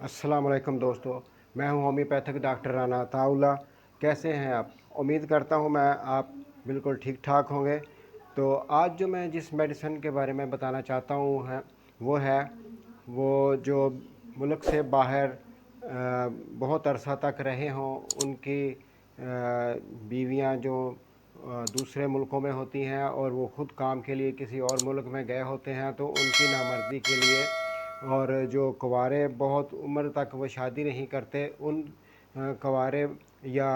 अस्सलाम वालेकुम दोस्तों, मैं हूं होम्योपैथिक डॉक्टर राना अताउल्लाह। कैसे हैं आप? उम्मीद करता हूं आप बिल्कुल ठीक ठाक होंगे। तो आज जो मैं जिस मेडिसिन के बारे में बताना चाहता हूं वो जो मुल्क से बाहर बहुत अरसा तक रहे हों, उनकी बीवियां जो दूसरे मुल्कों में होती हैं और वो ख़ुद काम के लिए किसी और मुल्क में गए होते हैं, तो उनकी नामर्दी के लिए, और जो कुंवारे बहुत उम्र तक वो शादी नहीं करते, उन कुंवारे या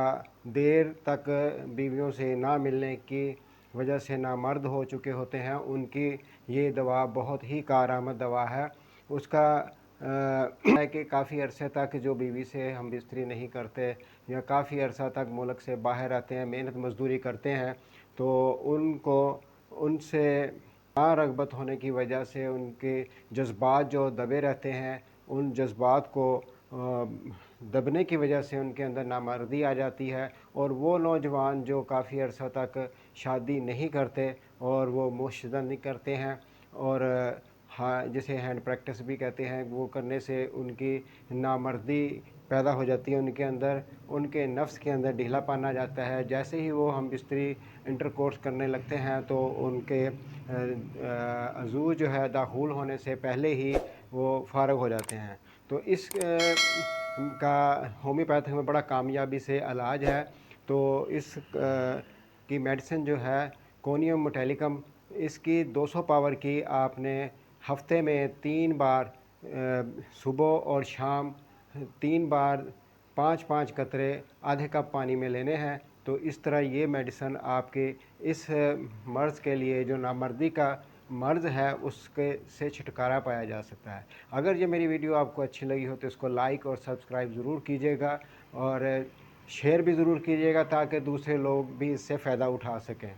देर तक बीवियों से ना मिलने की वजह से नामर्द हो चुके होते हैं, उनकी ये दवा बहुत ही कारआमद दवा है। उसका है कि काफ़ी अरसे तक जो बीवी से हम बिस्तरी नहीं करते या काफ़ी अरसा तक मुल्क से बाहर रहते हैं, मेहनत मजदूरी करते हैं, तो उनको उनसे रग़बत होने की वजह से उनके जज्बात जो दबे रहते हैं, उन जज्बात को दबने की वजह से उनके अंदर नामर्दी आ जाती है, और वो नौजवान जो काफ़ी अरसा तक शादी नहीं करते और वो मुश्तदल नहीं करते हैं, और जिसे हैंड प्रैक्टिस भी कहते हैं, वो करने से उनकी नामर्दी पैदा हो जाती है उनके अंदर, उनके नफ्स के अंदर ढीलापन आ जाता है। जैसे ही वो हम बिस्तरी इंटरकोर्स करने लगते हैं, तो उनके अज़ू जो है दाखुल होने से पहले ही वो फ़ारग हो जाते हैं। तो इस का होम्योपैथिक में बड़ा कामयाबी से इलाज है। तो इस की मेडिसिन जो है कोनियम मोटेलिकम, इसकी 200 पावर की आपने हफ्ते में 3 बार सुबह और शाम 3 बार 5-5 कतरे आधे कप पानी में लेने हैं। तो इस तरह ये मेडिसिन आपके इस मर्ज़ के लिए, जो नामर्दी का मर्ज़ है, उसके से छुटकारा पाया जा सकता है। अगर ये मेरी वीडियो आपको अच्छी लगी हो तो इसको लाइक और सब्सक्राइब ज़रूर कीजिएगा, और शेयर भी ज़रूर कीजिएगा ताकि दूसरे लोग भी इससे फ़ायदा उठा सकें।